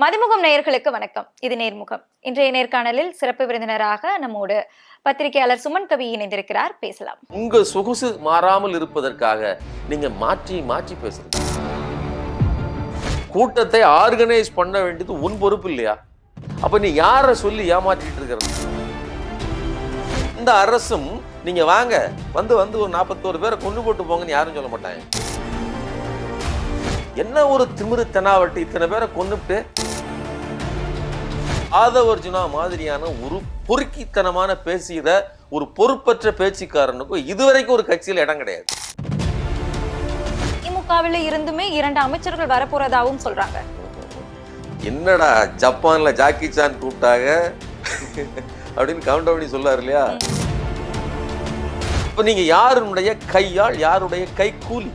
மதிமுகம் நேயர்களுக்கு வணக்கம். இது நேர்முகம். இன்றைய நேர்காணலில் சிறப்பு விருந்தினராக நம்மோடு பத்திரிகையாளர் சுமன் கவி இணைந்திருக்கிறார். பேசலாம். உங்க சொகுசு மாறாமல் இருப்பதற்காக நீங்க மாற்றி மாற்றி பேசுறது. கூட்டத்தை ஆர்கனைஸ் பண்ண வேண்டியது உன் பொறுப்பு இல்லையா? அப்ப நீ யார சொல்லி ஏமாற்றிட்டு இருக்கிறது? இந்த அரசும் நீங்க வாங்க வந்து ஒரு 41 பேரை கொண்டு போட்டு போங்கன்னு யாரும் சொல்ல மாட்டாங்க. என்ன ஒரு திமிரு தெனாவட்டு, இத்தனை பேரை கொண்டுட்டு ஆதவர்ஜுனா மாதிரியான ஒரு பொறுக்கித்தனமான பேசுகிற ஒரு பொறுப்பற்ற பேச்சுக்காரனுக்கும் இதுவரைக்கும் ஒரு கட்சியில் இடம் கிடையாது. திமுகவில் இருந்துமே 2 அமைச்சர்கள் வரப்போறதாவும் சொல்றாங்க. என்னடா ஜப்பான்ல ஜாக்கி சான் கூப்பிட்டாங்க அப்படின்னு கவுண்ட் பண்ணி சொல்லாரு இல்லையா? இப்ப நீங்க யாருடைய கையால், யாருடைய கை கூலி?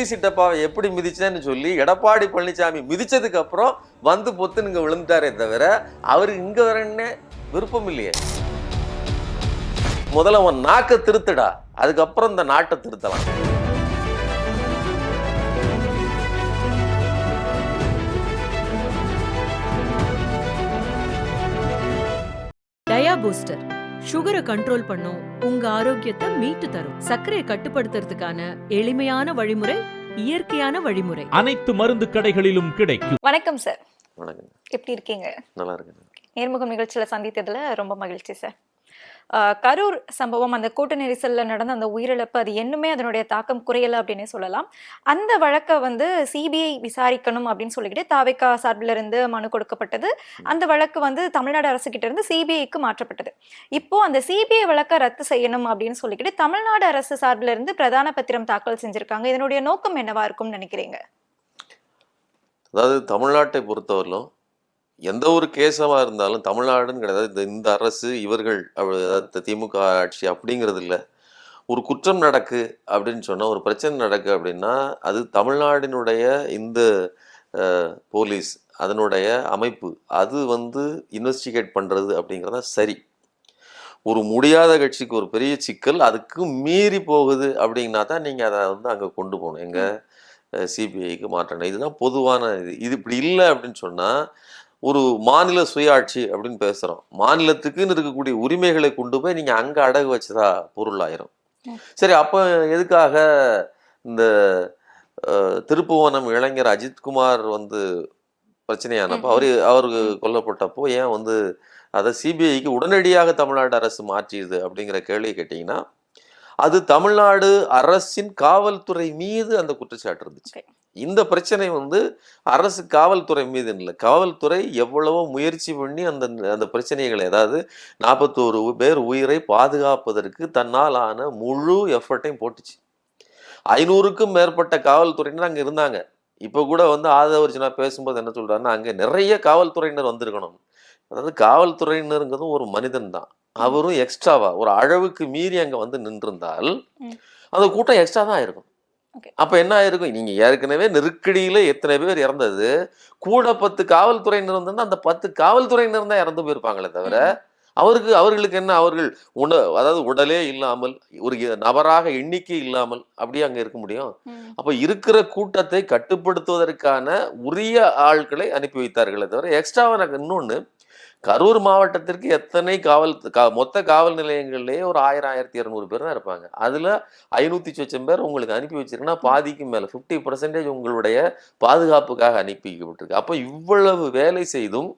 சிட்டப்பாவை எப்படி மிதிச்சேன்னு சொல்லி எடப்பாடி பழனிசாமி மிதிச்சதுக்கு அப்புறம் வந்து பொத்துன்னு இங்க விழுந்துட்டாரே தவிர அவருக்கு இங்க வரன்னு விருப்பம் இல்லையே. முதல்ல அவன் நாக்க திருத்துடா, அதுக்கப்புறம் இந்த நாட்டை திருத்தலாம். டயா பூஸ்டர் சுகரை கண்ட்ரோல் பண்ணும், உங்க ஆரோக்கியத்தை மீட்டு தரும். சர்க்கரையை கட்டுப்படுத்துறதுக்கான எளிமையான வழிமுறை, இயற்கையான வழிமுறை. அனைத்து மருந்து கடைகளிலும் கிடைக்கும். வணக்கம் சார். வணக்கம். எப்படி இருக்கீங்க? நல்லா இருக்கு. நேர்முகம் நிகழ்ச்சியில சந்தித்ததுல ரொம்ப மகிழ்ச்சி சார். கரூர் சம்பவம், அந்த கூட்ட நெரிசல்ல நடந்த அந்த உயிரிழப்பு, அது இன்னுமே அதனுடைய தாக்கம் குறையல அப்படின்னே சொல்லலாம். அந்த வழக்கை சிபிஐ விசாரிக்கணும் அப்படின்னு சொல்லிக்கிட்டு தாவேகா சார்பில் இருந்து மனு கொடுக்கப்பட்டது. அந்த வழக்கு தமிழ்நாடு அரசு கிட்ட இருந்து சிபிஐக்கு மாற்றப்பட்டது. இப்போ அந்த சிபிஐ வழக்கை ரத்து செய்யணும் அப்படின்னு சொல்லிக்கிட்டு தமிழ்நாடு அரசு சார்பில் இருந்து பிரதான பத்திரம் தாக்கல் செஞ்சிருக்காங்க. இதனுடைய நோக்கம் என்னவா இருக்கும்னு நினைக்கிறீங்க? அதாவது தமிழ்நாட்டை பொறுத்தவரையிலும் எந்த ஒரு கேஸாக இருந்தாலும் தமிழ்நாடுன்னு கிடையாது, இந்த அரசு இவர்கள் திமுக ஆட்சி அப்படிங்கிறது இல்லை. ஒரு குற்றம் நடக்கு அப்படின்னு சொன்னால், ஒரு பிரச்சனை நடக்கு அப்படின்னா அது தமிழ்நாடினுடைய இந்த போலீஸ், அதனுடைய அமைப்பு, அது இன்வெஸ்டிகேட் பண்ணுறது அப்படிங்கிறதா சரி. ஒரு முடியாத கட்சிக்கு ஒரு பெரிய சிக்கல் அதுக்கு மீறி போகுது அப்படின்னா தான் நீங்கள் அதை அங்கே கொண்டு போகணும், எங்கள் சிபிஐக்கு மாற்றணும். இதுதான் பொதுவான இது இப்படி இல்லை அப்படின்னு சொன்னால் ஒரு மாநில சுயாட்சி அப்படின்னு பேசுகிறோம். மாநிலத்துக்குன்னு இருக்கக்கூடிய உரிமைகளை கொண்டு போய் நீங்கள் அங்கே அடகு வச்சதா பொருளாயிரும். சரி, அப்போ எதுக்காக இந்த திருப்புவனம் இளைஞர் அஜித்குமார் பிரச்சனையானப்போ அவருக்கு கொல்லப்பட்டப்போ ஏன் அதை சிபிஐக்கு உடனடியாக தமிழ்நாடு அரசு மாற்றியது அப்படிங்கிற கேள்வி கேட்டிங்கன்னா, அது தமிழ்நாடு அரசின் காவல்துறை மீது அந்த குற்றச்சாட்டு இருந்துச்சு. இந்த பிரச்சனை அரசு காவல்துறை மீது இல்லை. காவல்துறை எவ்வளவோ முயற்சி பண்ணி அந்த பிரச்சனைகளை, அதாவது 41 பேர் உயிரை பாதுகாப்பதற்கு தன்னால் ஆன முழு எஃபர்ட்டையும் போட்டுச்சு. 500க்கும் மேற்பட்ட காவல்துறையினர் அங்கே இருந்தாங்க. இப்போ கூட ஆதவர்ஜுனா பேசும்போது என்ன சொல்றாருன்னா, அங்கே நிறைய காவல்துறையினர் வந்திருக்கணும். அதாவது காவல்துறையினருங்கிறதும் ஒரு மனிதன் தான். அவரும் எக்ஸ்ட்ராவா ஒரு அளவுக்கு மீறி அங்கே நின்றிருந்தால் அந்த கூட்டம் எக்ஸ்ட்ரா தான் இருக்கும். அப்ப என்ன ஆயிருக்கும்? நீங்க ஏற்கனவே நெருக்கடியில எத்தனை பேர் இறந்தது, கூட 10 காவல்துறையினர் இருந்தா அந்த 10 காவல்துறையினர் தான் இறந்து போயிருப்பாங்களே தவிர அவர்களுக்கு என்ன, அவர்கள் அதாவது உடலே இல்லாமல், ஒரு நபராக எண்ணிக்கை இல்லாமல் அப்படியே அங்க இருக்க முடியும்? அப்ப இருக்கிற கூட்டத்தை கட்டுப்படுத்துவதற்கான உரிய ஆட்களை அனுப்பி வைத்தார்களே தவிர எக்ஸ்ட்ராவா. இன்னொன்னு, கரூர் மாவட்டத்திற்கு எத்தனை மொத்த காவல் நிலையங்கள்லேயே ஒரு 1000-1200 பேர் தான் இருப்பாங்க. அதில் 500 சொச்சம் பேர் உங்களுக்கு அனுப்பி வச்சிருக்குன்னா பாதிக்கு மேலே 50% உங்களுடைய பாதுகாப்புக்காக அனுப்பி வைக்கப்பட்டிருக்கு. அப்போ இவ்வளவு வேலை செய்தும்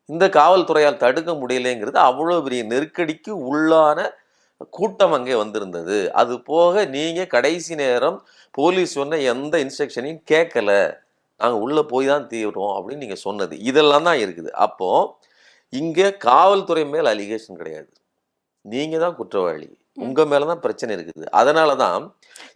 இந்த காவல்துறையால் தடுக்க முடியலைங்கிறது அவ்வளோ பெரிய நெருக்கடிக்கு உள்ளான கூட்டம் அங்கே வந்திருந்தது. அது போக நீங்கள் கடைசி நேரம் போலீஸ் சொன்ன எந்த இன்ஸ்ட்ரக்ஷனையும் கேட்கல, நாங்கள் உள்ளே போய் தான் தீவிரம் அப்படின்னு நீங்கள் சொன்னது, இதெல்லாம் தான் இருக்குது. அப்போ இங்கே காவல்துறை மேல் அலிகேஷன் கிடையாது, நீங்கள் தான் குற்றவாளி, உங்க மேலதான் பிரச்சனை இருக்குது. அதனாலதான்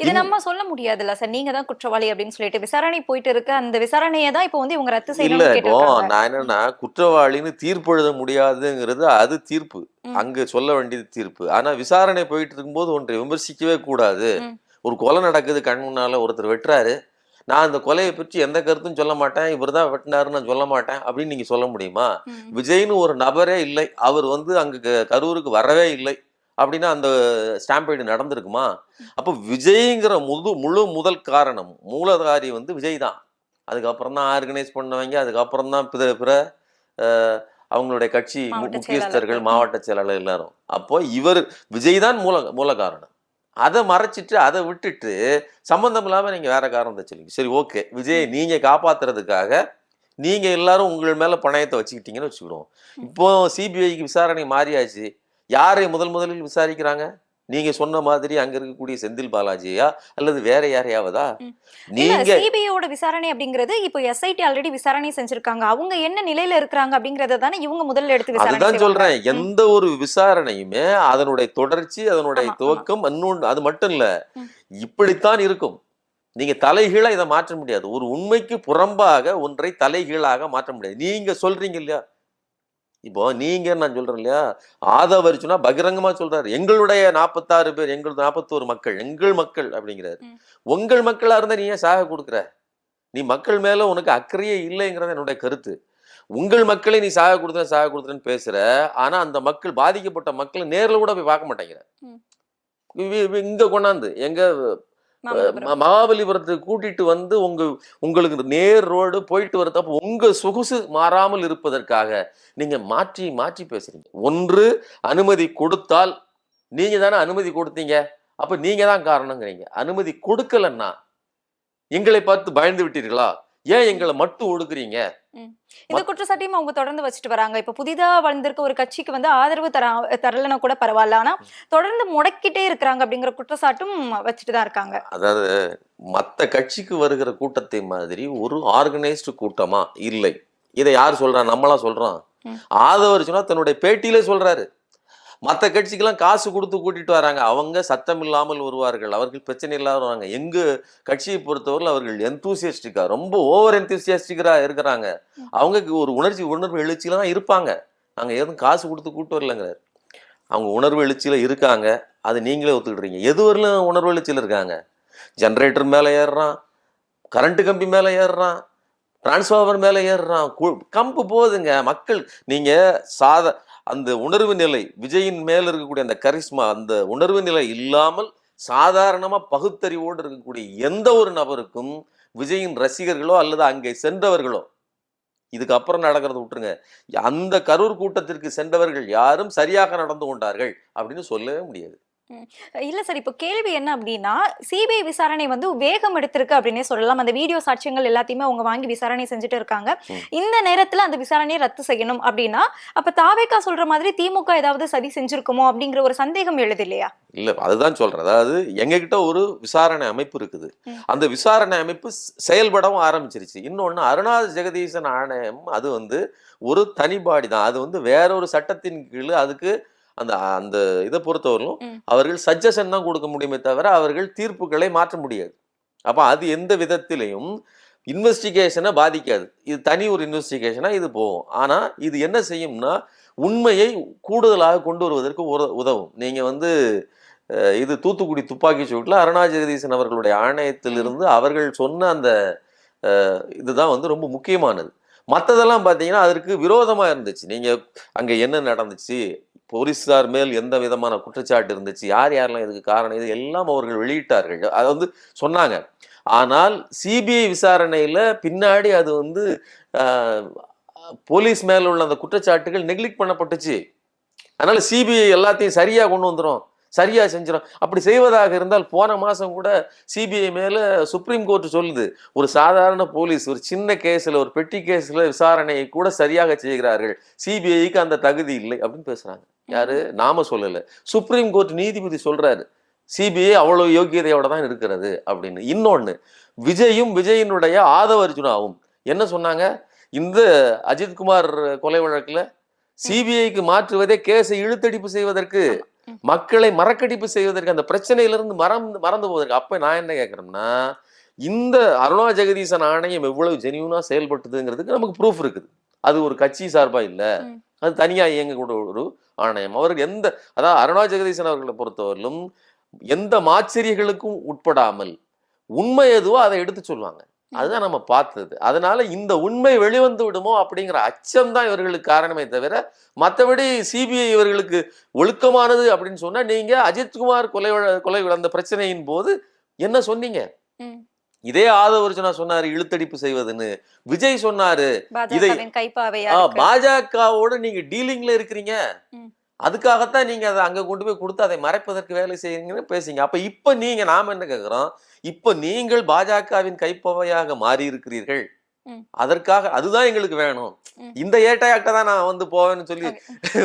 இது நம்ம சொல்ல முடியாதுல்ல சார், நீங்க தான் குற்றவாளி அப்படின்னு சொல்லிட்டு விசாரணை போயிட்டு இருக்கு. அந்த விசாரணையை தான் இப்போ இவங்க ரத்து செய்யணும். இல்ல, இப்போ நான் என்னன்னா, குற்றவாளின்னு தீர்ப்பு எழுத முடியாதுங்கிறது அது தீர்ப்பு, அங்க சொல்ல வேண்டியது தீர்ப்பு. ஆனா விசாரணை போயிட்டு இருக்கும்போது ஒன்றை விமர்சிக்கவே கூடாது. ஒரு கொலை நடக்குது, கண் முன்னால ஒருத்தர் வெட்டுறாரு, நான் அந்த கொலையை பற்றி எந்த கருத்தும் சொல்ல மாட்டேன், இவர் தான் வெட்டினாருன்னு நான் சொல்ல மாட்டேன் அப்படின்னு நீங்க சொல்ல முடியுமா? விஜய்னு ஒரு நபரே இல்லை, அவர் அங்க கரூருக்கு வரவே இல்லை அப்படின்னா அந்த ஸ்டாம்பைடு நடந்திருக்குமா? அப்போ விஜய்ங்கிற முழு முதல் காரணம், மூலதாரி விஜய் தான். அதுக்கப்புறம் தான் ஆர்கனைஸ் பண்ணவங்க, அதுக்கப்புறம் தான் பிற அஹ், அவங்களுடைய கட்சி மாவட்ட முக்கியஸ்தர்கள், செயலாளர்கள். மாவட்ட செயலாளர் எல்லாரும். அப்போ விஜய் தான் மூல காரணம். அதை மறைச்சிட்டு அதை விட்டுட்டு சம்பந்தம் இல்லாம நீங்க வேற காரணத்தை சொல்லுங்க. சரி, ஓகே, விஜய் நீங்க காப்பாத்துறதுக்காக நீங்க எல்லாரும் உங்கள் மேல பணயத்தை வச்சுக்கிட்டீங்கன்னு வச்சுக்கிடுவோம். இப்போ சிபிஐக்கு விசாரணை மாறியாச்சு. யாரை முதலில் விசாரிக்கிறாங்க? நீங்க சொன்ன மாதிரி அங்க இருக்கக்கூடிய செந்தில் பாலாஜியா அல்லது வேற யாரையாவதா? இல்ல, நீங்க சிபிஐயோட விசாரணை அப்படிங்கிறது இப்போ எஸ்ஐடி ஆல்ரெடி விசாரணை செஞ்சிருக்காங்க. அவங்க என்ன நிலையில இருக்கிறாங்க அப்படிங்கறத தானே இவங்க முதல்ல எடுத்து விசாரணை அதுதான் செய்வாங்க. சொல்றேன். எந்த ஒரு விசாரணையுமே அதனுடைய தொடர்ச்சி, அதனுடைய ஆமா, துவக்கம், இன்னொன்று அது மட்டும் இல்ல, ம். இப்படித்தான் இருக்கும். நீங்க தலைகீழா இதை மாற்ற முடியாது. ஒரு உண்மைக்கு புறம்பாக ஒன்றை தலைகீழாக மாற்ற முடியாது. நீங்க சொல்றீங்க இல்லையா, இப்போ நீங்க நான் சொல்றேன் இல்லையா, ஆதவ அர்ஜுனா பகிரங்கமா சொல்றாரு, எங்களுடைய 46 பேர், எங்கள் 41 மக்கள், எங்கள் மக்கள் அப்படிங்கிறாரு. ம். உங்கள் மக்களா இருந்தா நீ ஏன் சாக கொடுக்குற? நீ மக்கள் மேல உனக்கு அக்கறையே இல்லைங்கிறது என்னுடைய கருத்து. உங்கள் மக்களை நீ சாக கொடுத்துறேன்னு பேசுற, ஆனா அந்த மக்கள், பாதிக்கப்பட்ட மக்களை நேர்ல கூட போய் பார்க்க மாட்டேங்கிற. ம். இங்க கொண்டாந்து எங்க மாமல்லபுரம். மகாபலிபுரத்துக்கு கூட்டிட்டு வந்து உங்களுக்கு நேர் ரோடு போயிட்டு வரது. அப்போ உங்க சொகுசு மாறாமல் இருப்பதற்காக நீங்க மாற்றி மாற்றி பேசுறீங்க. ஒன்று, அனுமதி கொடுத்தால் நீங்க தானே அனுமதி கொடுத்தீங்க, அப்ப நீங்க தான் காரணங்கிறீங்க. அனுமதி கொடுக்கலன்னா எங்களை பார்த்து பயந்து விட்டீர்களா? ஏன் எங்களை மட்டும் ஒடுக்குறீங்க? இந்த குற்றச்சாட்டையும் அவங்க தொடர்ந்து வச்சுட்டு வராங்க. இப்ப புதிதா வந்திருக்க ஒரு கட்சிக்கு வந்து ஆதரவு தரலனா கூட பரவாயில்ல, ஆனா தொடர்ந்து முடக்கிட்டே இருக்கிறாங்க அப்படிங்கிற குற்றச்சாட்டும் வச்சுட்டு தான் இருக்காங்க. அதாவது மத்த கட்சிக்கு வருகிற கூட்டத்தை மாதிரி ஒரு ஆர்கனைஸ்டு கூட்டமா இல்லை. இதை யார் சொல்றா? நம்மளா சொல்றோம். ஆதவர்ஜுனா தன்னுடைய பேட்டியிலே சொல்றாரு, மற்ற கட்சிக்கெல்லாம் காசு கொடுத்து கூட்டிட்டு வராங்க, அவங்க சத்தம் இல்லாமல் வருவார்கள், அவர்கள் பிரச்சனை இல்லாத வருவாங்க. எங்க கட்சியை பொறுத்தவரை அவர்கள் எந்தூசியஸ்டிக்கா, ரொம்ப ஓவர் எந்தூசியஸ்டிக்கா இருக்கிறாங்க. அவங்க ஒரு உணர்வு எழுச்சியில தான் இருப்பாங்க. நாங்க எதுவும் காசு கொடுத்து கூட்டு வரலங்கிறாரு. அவங்க உணர்வு எழுச்சியில இருக்காங்க, அது நீங்களே ஒத்துக்கிடுறீங்க. எது வரலும் உணர்வு எழுச்சியில இருக்காங்க. ஜெனரேட்டர் மேல ஏறுறான், கரண்ட் கம்பி மேல ஏறுறான், டிரான்ஸ்ஃபார்மர் மேல ஏறுறான், கம்பு போகுதுங்க. மக்கள் நீங்க அந்த உணர்வு நிலை, விஜயின் மேல இருக்கக்கூடிய அந்த கரிஸ்மா, அந்த உணர்வு நிலை இல்லாமல் சாதாரணமா பகுத்தறிவோடு இருக்கக்கூடிய எந்த ஒரு நபருக்கும் விஜயின் ரசிகர்களோ அல்லது அங்கே சென்றவர்களோ, இதுக்கப்புறம் நடக்கிறத விட்டுருங்க, அந்த கரூர் கூட்டத்திற்கு சென்றவர்கள் யாரும் சரியாக நடந்து கொண்டார்கள் அப்படின்னு சொல்லவே முடியாது. இல்ல சார், இப்போ கேள்வி என்ன அப்படின்னா, சிபிஐ விசாரணை வந்து வேகம் எடுத்திருக்கு அப்படின்னே சொல்லலாம். அந்த வீடியோ சாட்சியங்கள் எல்லாத்தையுமே அவங்க வாங்கி விசாரணை செஞ்சுட்டு இருக்காங்க. இந்த நேரத்துல அந்த விசாரணையை ரத்து செய்யணும் அப்படின்னா, அப்ப தாவேகா சொல்ற மாதிரி திமுக ஏதாவது சதி செஞ்சிருக்குமோ அப்படிங்கிற ஒரு சந்தேகம் எழுது இல்லையா? இல்ல, அதுதான் சொல்றேன். அதாவது எங்ககிட்ட ஒரு விசாரணை அமைப்பு இருக்குது. அந்த விசாரணை அமைப்பு செயல்படவும் ஆரம்பிச்சிருச்சு. இன்னொன்னு, அருணா ஜெகதீசன் ஆணையம் அது வந்து ஒரு தனிபாடி தான். அது வந்து வேற ஒரு சட்டத்தின் கீழ் அதுக்கு அந்த அந்த இதை பொறுத்தவரையும் அவர்கள் சஜஷன் தான் கொடுக்க முடியுமே தவிர அவர்கள் தீர்ப்புகளை மாற்ற முடியாது. அப்ப அது எந்த விதத்திலையும் இன்வெஸ்டிகேஷனை பாதிக்காது. இது தனி ஒரு இன்வெஸ்டிகேஷனா இது போகும். ஆனா இது என்ன செய்யும்னா, உண்மையை கூடுதலாக கொண்டு வருவதற்கு உதவும். நீங்க வந்து இது தூத்துக்குடி துப்பாக்கி சூட்டில் அருணா ஜெகதீசன் அவர்களுடைய ஆணையத்திலிருந்து அவர்கள் சொன்ன அந்த இதுதான் வந்து ரொம்ப முக்கியமானது. மற்றதெல்லாம் பார்த்தீங்கன்னா அதற்கு விரோதமாக இருந்துச்சு. நீங்கள் அங்கே என்ன நடந்துச்சு, போலீஸார் மேல் எந்த விதமான குற்றச்சாட்டு இருந்துச்சு, யார் யாரெல்லாம் இதுக்கு காரணம், இது எல்லாம் அவர்கள் வெளியிட்டார்கள், அதை வந்து சொன்னாங்க. ஆனால் சிபிஐ விசாரணையில் பின்னாடி அது வந்து போலீஸ் மேல உள்ள அந்த குற்றச்சாட்டுகள் நெக்லெக்ட் பண்ணப்பட்டுச்சு. அதனால சிபிஐ எல்லாத்தையும் சரியாக கொண்டு வந்துடும், சரியா செஞ்சிடும். அப்படி செய்வதாக இருந்தால் போன மாசம் கூட சிபிஐ மேல சுப்ரீம் கோர்ட் சொல்லுது, ஒரு சாதாரண போலீஸ் ஒரு சின்ன கேஸ்ல, ஒரு பெட்டி கேஸ்ல விசாரணையை கூட சரியாக செய்கிறார்கள், சிபிஐக்கு அந்த தகுதி இல்லை அப்படின்னு பேசுறாங்க. யாரு? நாம சொல்லல, சுப்ரீம் கோர்ட் நீதிபதி சொல்றாரு சிபிஐ அவ்வளவு யோக்கியதையோட தான் இருக்கிறது அப்படின்னு. இன்னொன்னு, விஜயினுடைய ஆதவ அர்ஜுனாவும் என்ன சொன்னாங்க, இந்த அஜித்குமார் கொலை வழக்குல சிபிஐக்கு மாற்றுவதே கேஸை இழுத்தடிப்பு செய்வதற்கு, மக்களை மறக்கடிப்பு செய்வதற்கு, அந்த பிரச்சனையிலிருந்து மறந்து போவதற்கு. அப்ப நான் என்ன கேட்கிறேன்னா, இந்த அருணா ஜெகதீசன் ஆணையம் எவ்வளவு ஜெனியூனா செயல்பட்டதுங்கிறதுக்கு நமக்கு ப்ரூஃப் இருக்குது. அது ஒரு கட்சி சார்பா இல்ல, அது தனியா இயங்கக்கூடிய ஒரு ஆணையம். அவருக்கு அதாவது அருணா ஜெகதீசன் அவர்களை பொறுத்தவரையிலும் எந்த மாச்சரியர்களுக்கும் உட்படாமல் உண்மை எதுவோ அதை எடுத்து சொல்லுவாங்க. அதுதான் நம்ம பார்த்தது. அதனால இந்த உண்மை வெளிவந்து விடுமோ அப்படிங்கிற அச்சம் தான் இவர்களுக்கு காரணமே தவிர, மற்றபடி சிபிஐ இவர்களுக்கு ஒழுக்கமானது அப்படின்னு சொன்னா, நீங்க அஜித்குமார் கொலை அந்த பிரச்சனையின் போது என்ன சொன்னீங்க? இதே ஆதவர்ஜுனா சொன்னாரு இழுத்தடிப்பு செய்வதுன்னு, விஜய் சொன்னாரு பாஜகவின் கைப்பாவையா இருக்கு. பாஜகவோட நீங்க டீலிங்ல இருக்கிறீங்க, ம். அதுக்காகத்தான் நீங்க அதை அங்க கொண்டு போய் கொடுத்து அதை மறைப்பதற்கு வேலை செய்யுங்கன்னு பேசிங்க. அப்ப இப்ப நீங்க நாம என்ன கேக்குறோம், இப்ப நீங்கள் பாஜகவின் கைப்பவையாக மாறி இருக்கிறீர்கள், ம். அதற்காக அதுதான் எங்களுக்கு வேணும், ம். இந்த ஏட்டையாக்ட தான் நான் வந்து போவேன்னு சொல்லி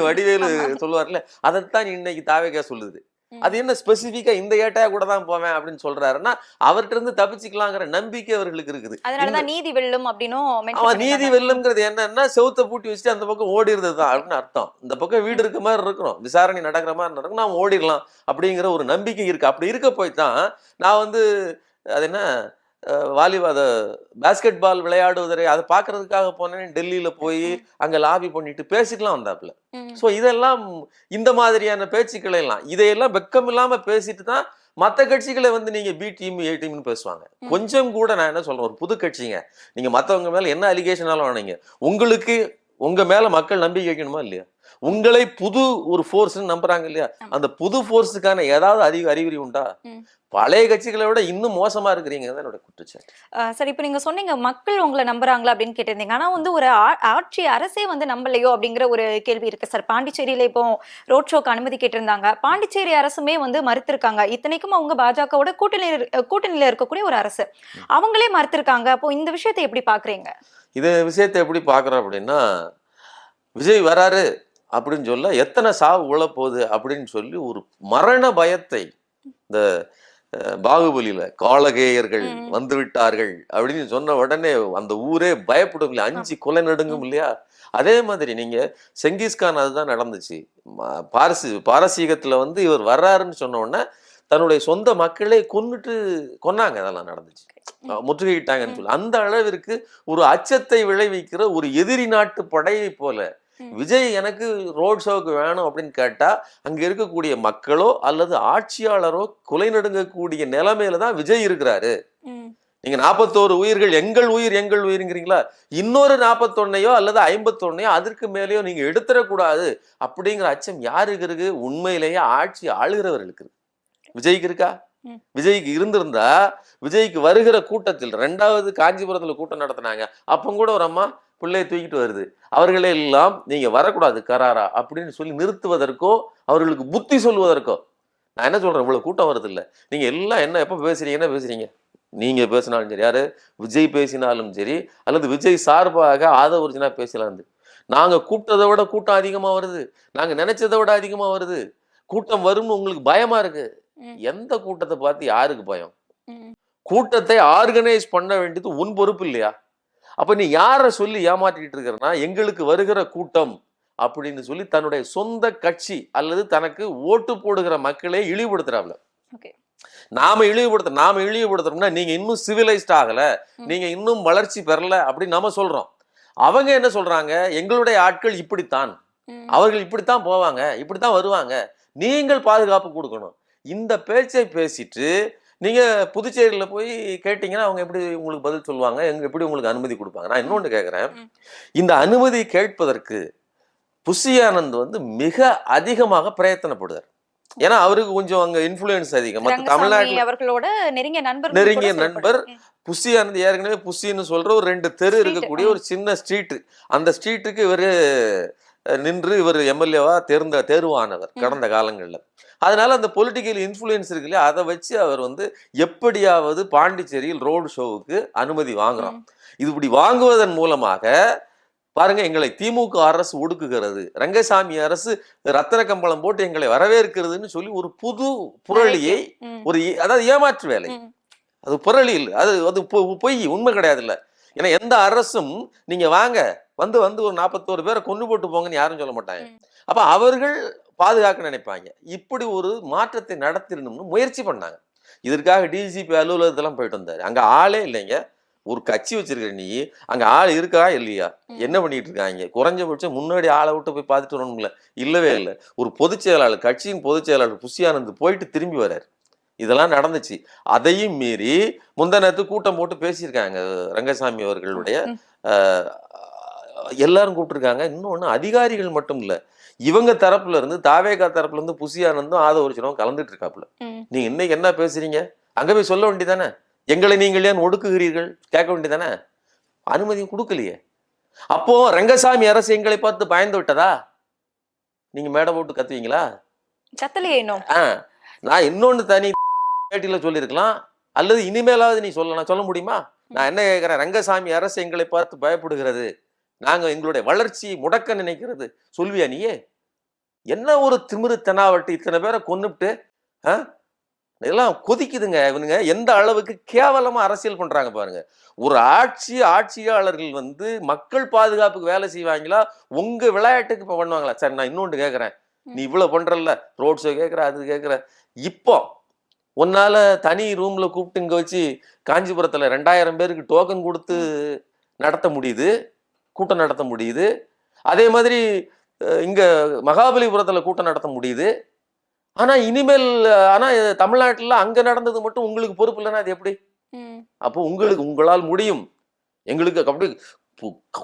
வடிவேலு ஆமா. சொல்லுவார்ல, அதைத்தான் இன்னைக்கு தாவேகா சொல்லுது. ம். அது என்ன ஸ்பெசிபிக்கா இந்த ஏட்டையா கூட தான் போவேன் அப்படின்னு சொல்றாருன்னா, அவர்கிட்ட இருந்து தப்பிச்சுக்கலாங்கிற நம்பிக்கை அவர்களுக்கு இருக்குது. அதனாலதான் நீதி வெல்லும் அப்படின்னும் mention அவன் நீதி பண்ணிருக்காங்க. வெல்லும்ங்கிறது என்னன்னா, செவுத்த பூட்டி வச்சுட்டு அந்த பக்கம் ஓடிடுறது தான் அப்படின்னு அர்த்தம். இந்த பக்கம் வீடு இருக்க மாதிரி இருக்கிறோம், விசாரணை நடக்கிற மாதிரி நடக்கும், நாம் ஓடிடலாம் அப்படிங்கிற ஒரு நம்பிக்கை இருக்கு. அப்படி இருக்க போய் தான் நான் வந்து அது என்ன வாலிபால் பாஸ்கெட் பால் விளையாடுவதை அதை பார்க்கறதுக்காக போனேன், டெல்லியில போய் அங்க லாபி பண்ணிட்டு பேசிக்கலாம் வந்தாப்புல. ம். ஸோ இதெல்லாம் இந்த மாதிரியான பேச்சுக்களை எல்லாம் இதையெல்லாம் வெக்கம் இல்லாம பேசிட்டு தான் மற்ற கட்சிகளை வந்து நீங்க பி டீம் ஏ டீம்னு பேசுவாங்க. கொஞ்சம் கூட நான் என்ன சொல்றேன், ஒரு புது கட்சிங்க, நீங்க மற்றவங்க மேல என்ன அலிகேஷனாலும் வேணீங்க, உங்களுக்கு உங்க மேல மக்கள் நம்பிக்கை வைக்கணுமா இல்லையா? உங்களை புது ஒரு ஃபோர்ஸ் நம்புறாங்க இல்லையா? அந்த புது ஃபோர்ஸுக்கான ஏதாவது அறிகுறி உண்டா? பழைய கட்சிகளை விட இன்னும் மோசமா இருக்கிறீங்க தான் என்னோட குற்றச்சாட்டு. சரி, இப்ப நீங்க சொன்னீங்க மக்கள் உங்களை நம்புறாங்களா அப்படின்னு கேட்டிருந்தீங்க. ஆனா வந்து ஒரு ஆட்சி அரசே வந்து நம்பலையோ அப்படிங்கிற ஒரு கேள்வி இருக்கு சார். பாண்டிச்சேரியில இப்போ ரோட் ஷோக்கு அனுமதி கேட்டிருந்தாங்க, பாண்டிச்சேரி அரசுமே வந்து மறுத்திருக்காங்க. இத்தனைக்கும் அவங்க பாஜகவோட கூட்டணியில இருக்கக்கூடிய ஒரு அரசு, அவங்களே மறுத்திருக்காங்க. அப்போ இந்த விஷயத்தை எப்படி பாக்குறீங்க? இந்த விஷயத்தை எப்படி பாக்குறோம் அப்படின்னா, விஜய் வராரு அப்படின்னு சொல்ல எத்தனை சாவு உழப்போகுது அப்படின்னு சொல்லி ஒரு மரண பயத்தை, இந்த பாகுபலியில காலகேயர்கள் வந்து விட்டார்கள் அப்படின்னு சொன்ன உடனே அந்த ஊரே பயப்படும் இல்லையா, 5 கொலை நடுங்கும் இல்லையா? அதே மாதிரி நீங்க செங்கிஸ்கான் அதுதான் நடந்துச்சு. பாரசீகத்துல வந்து இவர் வர்றாருன்னு சொன்ன உடனே தன்னுடைய சொந்த மக்களே கொன்னாங்க. அதெல்லாம் நடந்துச்சு, முற்றுகையிட்டாங்கன்னு சொல்லி. அந்த அளவிற்கு ஒரு அச்சத்தை விளைவிக்கிற ஒரு எதிரி நாட்டு படையை போல விஜய் எனக்கு ரோட் ஷோவுக்கு வேணும் அப்படின்னு கேட்டா அங்க இருக்கக்கூடிய மக்களோ அல்லது ஆட்சியாளரோ கொலை நடுங்கக்கூடிய நிலைமையில தான் விஜய் இருக்கிறாரு. நீங்க 41 உயிர்கள் எங்கள் உயிருங்கிறீங்களா, இன்னொரு 41ஐயோ அல்லது 51ஐயோ அதற்கு மேலேயோ நீங்க எடுத்துடக்கூடாது அப்படிங்கிற அச்சம் யாருக்கு இருக்கு? உண்மையிலேயே ஆட்சி ஆளுகிறவர்களுக்கு இருக்கு. விஜய்க்கு இருக்கா? விஜய்க்கு இருந்திருந்தா விஜய்க்கு வருகிற கூட்டத்தில் 2வது காஞ்சிபுரத்துல கூட்டம் நடத்தினாங்க, அப்ப கூட ஒரு அம்மா பிள்ளையை தூக்கிட்டு வருது, அவர்களே எல்லாம் நீங்க வரக்கூடாது கராரா அப்படின்னு சொல்லி நிறுத்துவதற்கோ அவர்களுக்கு புத்தி சொல்வதற்கோ. நான் என்ன சொல்றேன், இவ்வளவு கூட்டம் வருது இல்ல, நீங்க எல்லாம் எப்ப பேசுறீங்க, நீங்க பேசினாலும் சரி, யாரு விஜய் பேசினாலும் சரி அல்லது விஜய் சார்பாக ஆதவர்ஜுனா பேசலாம், நாங்க கூப்பிட்டதை விட கூட்டம் அதிகமா வருது, நாங்க நினைச்சதை விட அதிகமா வருது, கூட்டம் வரும்னு உங்களுக்கு பயமா இருக்கு. எந்த கூட்டத்தை பார்த்து யாருக்கு பயம்? கூட்டத்தை ஆர்கனைஸ் பண்ண வேண்டியது உன் பொறுப்பு இல்லையா? அப்ப நீ யார சொல்லி ஏமாற்றிட்டு இருக்கிறனா, எங்களுக்கு வருகிற கூட்டம் அப்படின்னு சொல்லி தன்னுடைய சொந்த கட்சி அல்லது தனக்கு ஓட்டு போடுகிற மக்களே இழிவுபடுத்துறாப்ல. நாம இழிவுபடுத்துறோம்னா நீங்க இன்னும் சிவிலைஸ்ட் ஆகல, நீங்க இன்னும் வளர்ச்சி பெறல அப்படின்னு நாம சொல்றோம். அவங்க என்ன சொல்றாங்க, எங்களுடைய ஆட்கள் இப்படித்தான், அவர்கள் இப்படித்தான் போவாங்க, இப்படித்தான் வருவாங்க, நீங்கள் பாதுகாப்பு கொடுக்கணும். இந்த பேச்சை பேசிட்டு நீங்க புதுச்சேரியில போய் கேட்டீங்கன்னா அவங்க எப்படி உங்களுக்கு பதில் சொல்லுவாங்க, எப்படி உங்களுக்கு அனுமதி கொடுப்பாங்க? நான் இன்னொன்று கேட்கிறேன், இந்த அனுமதி கேட்பதற்கு புஷி ஆனந்த் வந்து மிக அதிகமாக பிரயத்தனப்படுறார். ஏன்னா அவருக்கு கொஞ்சம் அங்க இன்ஃப்ளூயன்ஸ் அதிகம். மற்ற தமிழ்நாட்டில் அவர்களோட நெருங்கிய நண்பர் புஷி ஆனந்த் ஏற்கனவே புஷின்னு சொல்ற ஒரு 2 தெரு இருக்கக்கூடிய ஒரு சின்ன ஸ்ட்ரீட், அந்த ஸ்ட்ரீட்டுக்கு இவரு நின்று இவர் எம்எல்ஏவா தேர்வானவர் கடந்த காலங்களில். அதனால அந்த பொலிட்டிக்கல் இன்ஃப்ளூயன்ஸ் இருக்கு இல்லையா, அதை வச்சு அவர் வந்து எப்படியாவது பாண்டிச்சேரியில் ரோடு ஷோவுக்கு அனுமதி வாங்குறோம். இது இப்படி வாங்குவதன் மூலமாக பாருங்க, எங்களை திமுக அரசு ஒடுக்குகிறது, ரங்கசாமி அரசு ரத்தன கம்பளம் போட்டு எங்களை வரவேற்கிறதுன்னு சொல்லி ஒரு புது புரளியை, அதாவது ஏமாற்று வேலை, அது புரளி இல்லை, அது பொய், உண்மை கிடையாது இல்ல. ஏன்னா எந்த அரசும் நீங்க வாங்க வந்து ஒரு 41 பேரை கொண்டு போட்டு போங்கன்னு யாரும் சொல்ல மாட்டாங்க. அப்ப அவர்கள் பாதுகாக்க நினைப்பாங்க. இப்படி ஒரு மாற்றத்தை நடத்திடணும்னு முயற்சி பண்ணாங்க. இதற்காக டிஜிபி அலுவலகத்தெல்லாம் போயிட்டு வந்தாரு. அங்க ஆளே இல்லைங்க. ஒரு கட்சி வச்சிருக்கிற நீ, அங்க ஆள் இருக்கா இல்லையா, என்ன பண்ணிட்டு இருக்காங்க, குறைஞ்சபட்சம் முன்னாடி ஆளை விட்டு போய் பார்த்துட்டு வரணும்ல, இல்லவே இல்லை. ஒரு பொதுச் செயலாளர், கட்சியின் பொதுச் செயலாளர் புஷி ஆனந்த் போயிட்டு திரும்பி வர்றாரு. இதெல்லாம் நடந்துச்சு. அதையும் மீறி முந்தனத்து கூட்டம் போட்டு பேசியிருக்காங்க ரங்கசாமி அவர்களுடைய எல்லாரும் கூப்பிட்டுருக்காங்க. இன்னொன்னு அதிகாரிகள் மட்டும் இல்ல, இவங்க தரப்புல இருந்து தாவேகா தரப்புல இருந்து புஷி ஆனந்தும் ஆதவர்ஜுனாவும் கலந்துட்டு இருக்காப்புல. நீங்க இன்னைக்கு என்ன பேசுறீங்க, அங்க போய் சொல்ல வேண்டியதானே, எங்களை நீங்கள் ஏன் ஒடுக்குகிறீர்கள் கேட்க வேண்டியதானே? அனுமதியும் கொடுக்கலையே. அப்போ ரங்கசாமி அரசு எங்களை பார்த்து பயந்து விட்டதா? நீங்க மேடை போட்டு கத்துவீங்களா? சத்தலையே இன்னும். நான் இன்னொன்னு தனி பேட்டியில சொல்லியிருக்கலாம், அல்லது இனிமேலாவது நீ சொல்லலாம், சொல்ல முடியுமா? நான் என்ன கேட்கிறேன், ரங்கசாமி அரசு எங்களை பார்த்து பயப்படுகிறது, நாங்க எங்களுடைய வளர்ச்சியை முடக்க நினைக்கிறது சொல்வியா நீயே? என்ன ஒரு திமிரு தெனாவட்டு, இத்தனை பேரை கொன்னுட்டு இதெல்லாம் கொதிக்குதுங்க. இவனுங்க எந்த அளவுக்கு கேவலமா அரசியல் பண்றாங்க பாருங்க. ஒரு ஆட்சியாளர்கள் வந்து மக்கள் பாதுகாப்புக்கு வேலை செய்வாங்களா, உங்க விளையாட்டுக்கு இப்ப பண்ணுவாங்களா? சரி, நான் இன்னொன்று கேட்கறேன், நீ இவ்வளவு பண்றல்ல, ரோட் ஷோ கேட்கற, அது கேட்கற, இப்போ உன்னால தனி ரூம்ல கூப்பிட்டு இங்க வச்சு காஞ்சிபுரத்துல 2000 பேருக்கு டோக்கன் கொடுத்து நடத்த முடியுது, கூட்டம் நடத்த முடியுது. அதே மாதிரி இங்க மகாபலிபுரத்துல கூட்டம் நடத்த முடியுது. ஆனா இனிமேல் தமிழ்நாட்டுல அங்க நடந்தது மட்டும் உங்களுக்கு பொறுப்பு இல்லைன்னா அது எப்படி? அப்போ உங்களால் முடியும், எங்களுக்கு அப்படி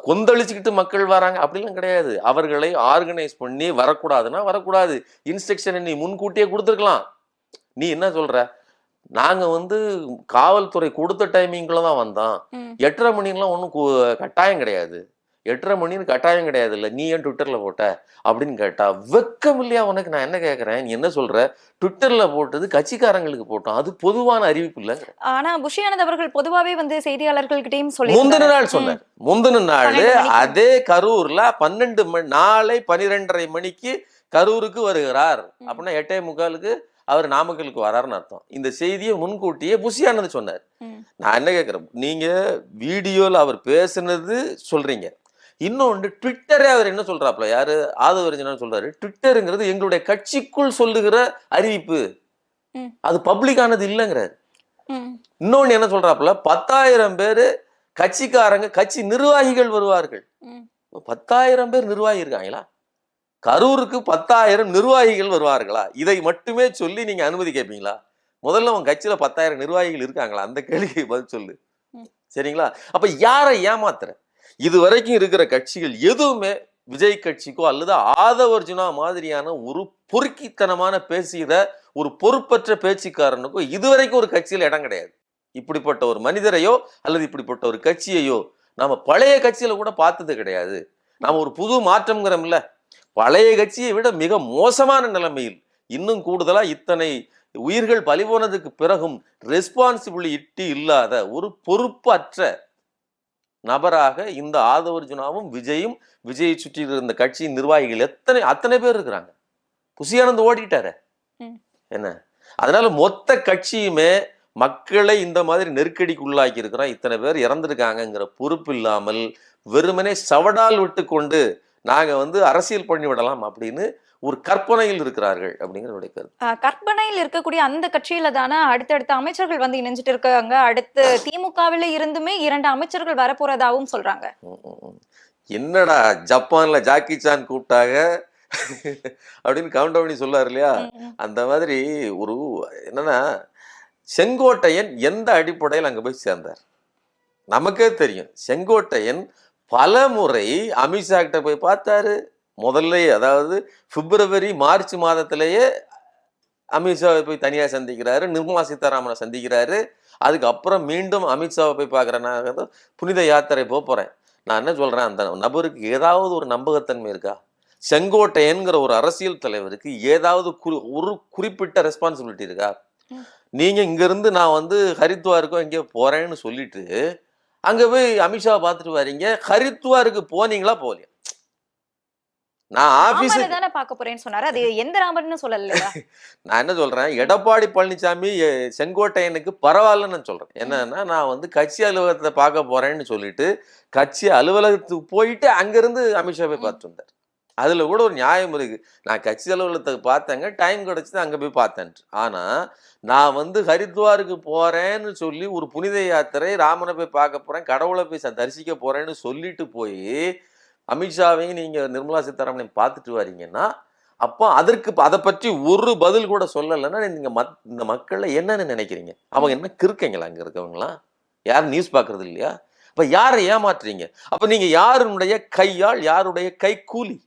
கொந்தளிச்சுக்கிட்டு மக்கள் வராங்க அப்படிலாம் கிடையாது. அவர்களை ஆர்கனைஸ் பண்ணி வரக்கூடாதுன்னா வரக்கூடாது, இன்ஸ்ட்ரக்ஷனை நீ முன்கூட்டியே கொடுத்துருக்கலாம். நீ என்ன சொல்ற, நாங்க வந்து காவல்துறை கொடுத்த டைமிங்ல தான் வந்தோம், 8:30 மணிலாம் ஒன்றும் கட்டாயம் கிடையாது, 8:30 மணின்னு கட்டாயம் கிடையாது இல்ல, நீ ஏன் ட்விட்டர்ல போட்ட அப்படின்னு கேட்டா வெக்கம் இல்லையா உனக்கு? நான் என்ன கேட்கறேன், நீ என்ன சொல்ற, ட்விட்டர்ல போட்டது கட்சிக்காரங்களுக்கு போட்டோம், அது பொதுவான அறிவிப்பு இல்ல. ஆனா புஷி ஆனந்த் அவர்கள் பொதுவாவே வந்து செய்தியாளர்கள்கிட்டயும் சொல்லி முந்தின நாள் சொன்னார், முந்தின நாள் அதே கரூர்ல 12 மணி, நாளை 12:30 மணிக்கு கரூருக்கு வருகிறார் அப்படின்னா 8:45 அவர் நாமக்கலுக்கு வராருன்னு அர்த்தம். இந்த செய்தியை முன்கூட்டியே புஷி ஆனந்த் சொன்னார். நான் என்ன கேட்கிறேன், நீங்க வீடியோல அவர் பேசுனது சொல்றீங்க, இன்னொன்று ட்விட்டரே அவர் என்ன சொல்றாப்ல, யாரு ஆதவரஞ்சன் சொல்றாரு, ட்விட்டருங்கிறது எங்களுடைய கட்சிக்குள் சொல்லுகிற அறிவிப்பு, அது பப்ளிக்கானது இல்லைங்கிறாரு. இன்னொன்னு என்ன சொல்றாப்ல, 10,000 பேரு கட்சிக்காரங்க, கட்சி நிர்வாகிகள் வருவார்கள். 10,000 பேர் நிர்வாகி இருக்காங்களா? கரூருக்கு 10,000 நிர்வாகிகள் வருவார்களா? இதை மட்டுமே சொல்லி நீங்க அனுமதி கேட்பீங்களா? முதல்ல உங்க கட்சியில 10,000 நிர்வாகிகள் இருக்காங்களா? அந்த கேள்விக்கு பதில் சொல்லு. சரிங்களா? அப்ப யாரை ஏமாத்துற? இது வரைக்கும் இருக்கிற கட்சிகள் எதுவுமே விஜய் கட்சிக்கோ அல்லது ஆதவர்ஜுனா மாதிரியான ஒரு பொறுக்கித்தனமான பேசுகிற ஒரு பொறுப்பற்ற பேச்சுக்காரனுக்கோ இதுவரைக்கும் ஒரு கட்சியில் இடம் கிடையாது. இப்படிப்பட்ட ஒரு மனிதரையோ அல்லது இப்படிப்பட்ட ஒரு கட்சியையோ நாம பழைய கட்சியில கூட பார்த்தது கிடையாது. நாம ஒரு புது மாற்றம்ங்கிறோம்ல, பழைய கட்சியை விட மிக மோசமான நிலைமையில் இன்னும் கூடுதலா இத்தனை உயிர்கள் பலிபோனதுக்கு பிறகும் ரெஸ்பான்சிபிலிட்டி இல்லாத ஒரு பொறுப்பற்ற நபராக இந்த ஆதவர்ஜுனாவும் விஜயும், விஜயை சுற்றி இருந்த கட்சியின் நிர்வாகிகள் அத்தனை பேர் இருக்கிறாங்க. புஷி ஆனந்த் ஓடிட்டாரு என்ன? அதனால மொத்த கட்சியுமே மக்களை இந்த மாதிரி நெருக்கடிக்கு உள்ளாக்கி இருக்கிறோம், இத்தனை பேர் இறந்திருக்காங்கிற பொறுப்பு இல்லாமல் வெறுமனே சவடால் விட்டு கொண்டு நாங்க வந்து அரசியல் பண்ணி விடலாம் அப்படின்னு ஒரு கற்பனையில் இருக்கிறார்கள் அப்படிங்கிற கருத்து. கற்பனையில் இருக்கக்கூடிய அந்த கட்சியில தானே அடுத்தடுத்த அமைச்சர்கள் வந்து இணைஞ்சிட்டு இருக்காங்க. அடுத்து திமுகவில இருந்துமே 2 அமைச்சர்கள் வரப்போறதாவும் சொல்றாங்க. என்னடா ஜப்பான்ல ஜாக்கி சான் கூப்பிட்டாங்க அப்படின்னு கவுண்ட் பண்ணி சொல்லாரு இல்லையா? அந்த மாதிரி ஒரு என்னன்னா, செங்கோட்டையன் எந்த அடிப்படையில் அங்க போய் சேர்ந்தார் நமக்கே தெரியும். செங்கோட்டையன் பல முறை அமித்ஷா கிட்ட போய் பார்த்தாரு. முதல்ல அதாவது பிப்ரவரி மார்ச் மாதத்திலேயே அமித்ஷாவை போய் தனியாக சந்திக்கிறாரு, நிர்மலா சீதாராமனை சந்திக்கிறாரு. அதுக்கப்புறம் மீண்டும் அமித்ஷாவை போய் பார்க்குறேன், நான் புனித யாத்திரை போகிறேன். நான் என்ன சொல்கிறேன், அந்த நபருக்கு ஏதாவது ஒரு நம்பகத்தன்மை இருக்கா? செங்கோட்டையன்கிற ஒரு அரசியல் தலைவருக்கு ஏதாவது ஒரு குறிப்பிட்ட ரெஸ்பான்சிபிலிட்டி இருக்கா? நீங்கள் இங்கேருந்து நான் வந்து ஹரித்வாருக்கோ எங்கேயோ போகிறேன்னு சொல்லிட்டு அங்கே போய் அமித்ஷாவை பார்த்துட்டு வரீங்க. ஹரித்வாருக்கு போனீங்களா? போகலையா? நான் ஆபீஸ் தானே பார்க்க போறேன்னு சொன்னாரு. அது எந்த ராமர்னு சொல்லலையா? நான் என்ன சொல்றேன், எடப்பாடி பழனிசாமி செங்கோட்டையனுக்கு பரவாயில்லன்னு சொல்றேன். என்னன்னா, நான் வந்து கட்சி அலுவலகத்தை பார்க்க போறேன்னு சொல்லிட்டு கட்சி அலுவலகத்துக்கு போயிட்டு அங்கிருந்து அமித்ஷா போய் பார்த்துட்டு வந்தார். அதுல கூட ஒரு நியாயம் இருக்கு. நான் கட்சி அலுவலகத்தை பார்த்தேங்க, டைம் கிடைச்சது அங்க போய் பார்த்தேன். ஆனா நான் வந்து ஹரித்வாருக்கு போறேன்னு சொல்லி ஒரு புனித யாத்திரை, ராமனை போய் பார்க்க போறேன், கடவுளை போய் தரிசிக்க போறேன்னு சொல்லிட்டு போய் அமித்ஷாவையும் நீங்க நிர்மலா சீதாராமனையும் பார்த்துட்டு வரீங்கன்னா, அப்போ அதை பற்றி ஒரு பதில் கூட சொல்லலைன்னா நீங்க இந்த மக்கள்ல என்னன்னு நினைக்கிறீங்க? அவங்க என்ன கிறுக்கீங்களா? அங்க இருக்கவங்களாம் யாரும் நியூஸ் பார்க்கறது இல்லையா? அப்ப யாரை ஏமாற்றுறீங்க? அப்ப நீங்க யாருடைய கையாள், யாருடைய கை கூலி?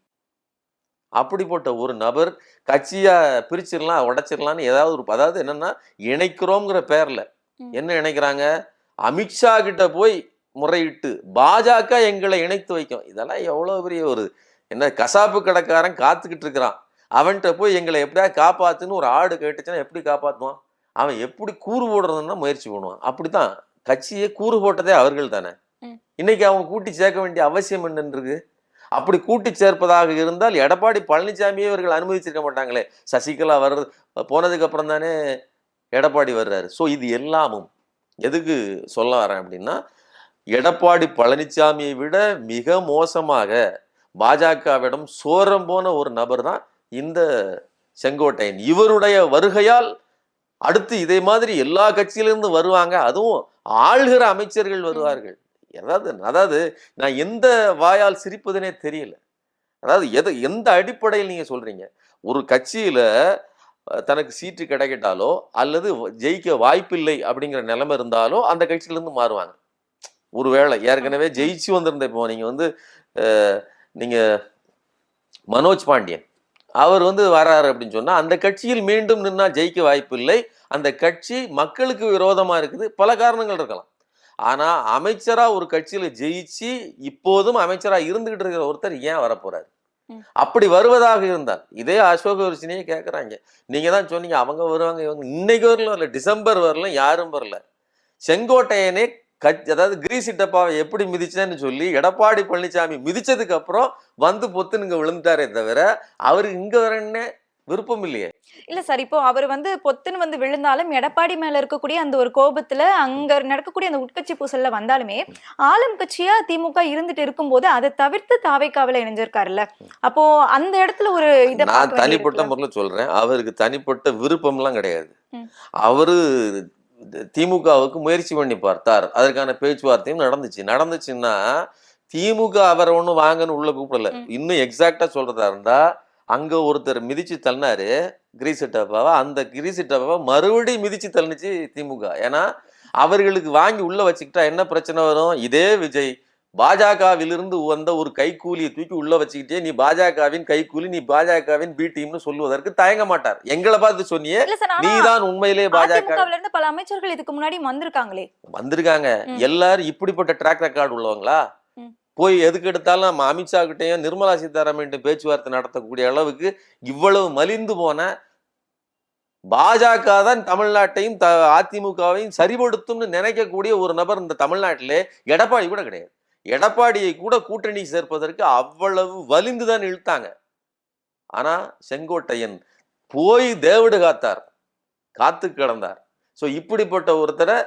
அப்படிப்பட்ட ஒரு நபர் கட்சியா பிரிச்சிடலாம், உடைச்சிடலான்னு ஏதாவது ஒரு, அதாவது என்னன்னா இணைக்கிறோங்கிற பேர்ல என்ன நினைக்கிறாங்க, அமித்ஷா கிட்ட போய் முறையிட்டு பாஜக எங்களை இணைத்து வைக்கும். இதெல்லாம் எவ்வளவு பெரிய ஒரு என்ன, கசாப்பு கடைக்காரன் காத்துக்கிட்டு இருக்கிறான், அவன்கிட்ட போய் எங்களை எப்படியா காப்பாத்துன்னு ஒரு ஆடு கேட்டுச்சுன்னா எப்படி காப்பாற்றுவான்? அவன் எப்படி கூறு போடுறதுன்னா முயற்சி பண்ணுவான். அப்படித்தான் கட்சியை கூறு போட்டதே அவர்கள் தானே. இன்னைக்கு அவங்க கூட்டி சேர்க்க வேண்டிய அவசியம் என்னன்னு இருக்கு? அப்படி கூட்டி சேர்ப்பதாக இருந்தால் எடப்பாடி பழனிசாமியே இவர்கள் அனுமதிச்சிருக்க மாட்டாங்களே. சசிகலா வர்றது போனதுக்கு அப்புறம் தானே எடப்பாடி வர்றாரு. ஸோ இது எல்லாமும் எதுக்கு சொல்ல வரேன் அப்படின்னா, எடப்பாடி பழனிசாமியை விட மிக மோசமாக பாஜகவிடம் சோரம் போன ஒரு நபர் தான் இந்த செங்கோட்டையன். இவருடைய வருகையால் அடுத்து இதே மாதிரி எல்லா கட்சியிலிருந்து வருவாங்க, அதுவும் ஆள்கிற அமைச்சர்கள் வருவார்கள். அதாவது நான் எந்த வாயால் சிரிப்பதுனே தெரியல. அதாவது எந்த அடிப்படையில் நீங்க சொல்றீங்க? ஒரு கட்சியில தனக்கு சீட்டு கிடைக்கட்டாலோ அல்லது ஜெயிக்க வாய்ப்பில்லை அப்படிங்கிற நிலைமை இருந்தாலோ அந்த கட்சியிலிருந்து மாறுவாங்க. ஒருவேளை ஏற்கனவே ஜெயிச்சு வந்திருந்த, இப்போ நீங்க மனோஜ் பாண்டியன் அவர் வராரு அப்படின்னு சொன்னா அந்த கட்சியில் மீண்டும் நின்னா ஜெயிக்க வாய்ப்பு இல்லை. அந்த கட்சி மக்களுக்கு விரோதமா இருக்குது, பல காரணங்கள் இருக்கலாம். ஆனா அமைச்சரா ஒரு கட்சியில ஜெயிச்சு இப்போதும் அமைச்சரா இருந்துகிட்டு இருக்கிற ஒருத்தர் ஏன் வரப்போறாரு? அப்படி வருவதாக இருந்தால் இதே அசோக் வர்ஷினியே கேட்கறாங்க. நீங்க தான் சொன்னீங்க அவங்க வருவாங்க, இவங்க இன்னைக்கு வரல, டிசம்பர் வரல, யாரும் வரல. செங்கோட்டையனே அதாவது கிரீசி டப்பாவை எப்படி மிதிச்சேன்னு சொல்லி எடப்பாடி பழனிசாமி மிதிச்சதுக்கு அப்புறம் பொத்துன்னு இங்க விழுந்துட்டாரே தவிர அவருக்கு இங்க வரன்னு விருப்பம் இல்லையே. இல்ல சார், இப்போ அவர் பொத்துன்னு விழுந்தாலும் எடப்பாடி மேல இருக்கக்கூடிய அந்த ஒரு கோபத்துல அங்க நடக்கக்கூடிய அந்த உட்கட்சி பூசல்ல வந்தாலுமே ஆளும் கட்சியா திமுக இருந்துட்டு இருக்கும்போது அதை தவிர்த்து தாவேக்காவில இணைஞ்சிருக்காருல்ல. அப்போ அந்த இடத்துல ஒரு இதை நான் தனிப்பட்ட முறையில் சொல்றேன், அவருக்கு தனிப்பட்ட விருப்பம் எல்லாம் கிடையாது. அவரு திமுகவுக்கு முயற்சி பண்ணி பார்த்தார், அதற்கான பேச்சுவார்த்தையும் நடந்துச்சுன்னா திமுக அவரை ஒன்றும் வாங்கன்னு உள்ள கூப்பிடல. இன்னும் எக்ஸாக்டா சொல்றதா இருந்தா அங்க ஒருத்தர் மிதிச்சு தள்ளினாரு கிரீசி டப்பாவை, அந்த கிரீசி டப்பாவை மறுபடியும் மிதிச்சு தள்ளிச்சு திமுக. ஏன்னா அவர்களுக்கு வாங்கி உள்ள வச்சுக்கிட்டா என்ன பிரச்சனை வரும்? இதே விஜய் பாஜகவிலிருந்து வந்த ஒரு கைக்கூலியை தூக்கி உள்ள வச்சுக்கிட்டே நீ பாஜகவின் கைக்கூலி, நீ பாஜகவின் பி டீம்னு சொல்லுவதற்கு தயங்க மாட்டார். எங்களை பார்த்து சொன்னியே, நீதான் உண்மையிலே பாஜக பல அமைச்சர்கள் இதுக்கு முன்னாடி வந்திருக்காங்க. எல்லாரும் இப்படிப்பட்ட ட்ராக் ரெக்கார்டு உள்ளவங்களா? போய் எதுக்கு எடுத்தாலும் நம்ம அமித்ஷா கிட்டையும் நிர்மலா சீதாராமன் பேச்சுவார்த்தை நடத்தக்கூடிய அளவுக்கு இவ்வளவு மலிந்து போன பாஜக தான் தமிழ்நாட்டையும் அதிமுகவையும் சரிபடுத்தும்னு நினைக்கக்கூடிய ஒரு நபர் இந்த தமிழ்நாட்டிலே எடப்பாடி கூட கிடையாது. எடப்பாடியை கூட கூட்டணி சேர்ப்பதற்கு அவ்வளவு வலிந்துதான் இழுத்தாங்க. ஆனா செங்கோட்டையன் போய் தேவடு காத்து கிடந்தார். ஸோ இப்படிப்பட்ட ஒருத்தரை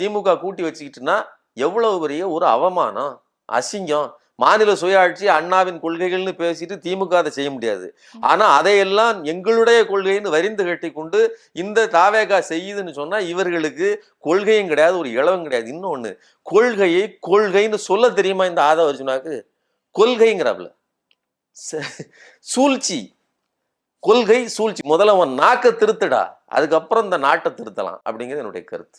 திமுக கூட்டி வச்சுக்கிட்டுன்னா எவ்வளவு பெரிய ஒரு அவமானம், அசிங்கம். மாநில சுயாட்சி அண்ணாவின் கொள்கைகள்னு பேசிட்டு திமுக அதை செய்ய முடியாது. ஆனா அதையெல்லாம் எங்களுடைய கொள்கைன்னு வரிந்து கட்டி கொண்டு இந்த தாவேகா செய்யுதுன்னு சொன்னா இவர்களுக்கு கொள்கையும் கிடையாது, ஒரு இளவும் கிடையாது. இன்னொன்னு, கொள்கைன்னு சொல்ல தெரியுமா இந்த ஆதவ அர்ஜுனாக்கு? கொள்கைங்கிறாப்ல சூழ்ச்சி, கொள்கை சூழ்ச்சி. முதல்ல அவன் நாக்க திருத்துடா, அதுக்கப்புறம் இந்த நாட்டை திருத்தலாம் அப்படிங்கிறது என்னுடைய கருத்து.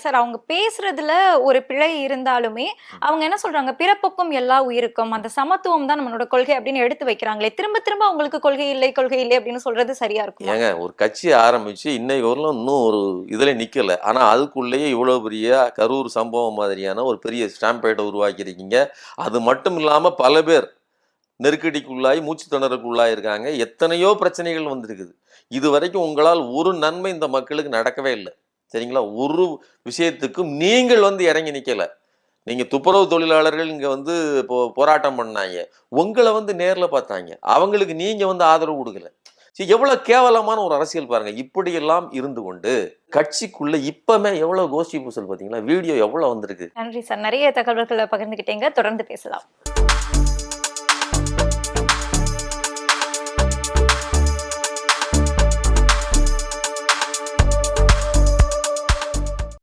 சார், அவங்க பேசுறதுல ஒரு பிழை இருந்தாலுமே அவங்க என்ன சொல்றாங்க, பிறப்புக்கும் எல்லா உயிருக்கும் அந்த சமத்துவம் தான் நம்மளோட கொள்கை அப்படின்னு எடுத்து வைக்கிறாங்களே. திரும்ப திரும்ப அவங்களுக்கு கொள்கை இல்லை அப்படின்னு சொல்றது சரியா இருக்கும்? ஏங்க, ஒரு கட்சி ஆரம்பிச்சு இன்னைக்கு வரலாம் இன்னும் ஒரு இதுல நிக்கல, ஆனா அதுக்குள்ளேயே இவ்வளவு பெரிய கரூர் சம்பவம் மாதிரியான ஒரு பெரிய ஸ்டாம்பேட்டை உருவாக்கி இருக்கீங்க. அது மட்டும் இல்லாம பல பேர் நெருக்கடிக்குள்ளாய் மூச்சு திணறக்குள்ளாய் இருக்காங்க. எத்தனையோ பிரச்சனைகள் வந்திருக்குது. இது வரைக்கும் உங்களால் ஒரு நன்மை இந்த மக்களுக்கு நடக்கவே இல்லை, சரிங்களா? ஒரு விஷயத்துக்கும் நீங்கள் இறங்கி நிக்கல. நீங்க துப்புரவு தொழிலாளர்கள் இங்க இப்போ போராட்டம் பண்ணாங்க, உங்களை நேர்ல பார்த்தாங்க, அவங்களுக்கு நீங்க ஆதரவு கொடுக்கல. எவ்வளவு கேவலமான ஒரு அரசியல் பாருங்க. இப்படியெல்லாம் இருந்து கொண்டு கட்சிக்குள்ள இப்பமே எவ்வளவு கோஷ்டி பூசல் பாத்தீங்களா? வீடியோ எவ்வளவு வந்திருக்கு. நன்றி சார், நிறைய தகவல்களை பகிர்ந்துகிட்டீங்க. தொடர்ந்து பேசலாம்.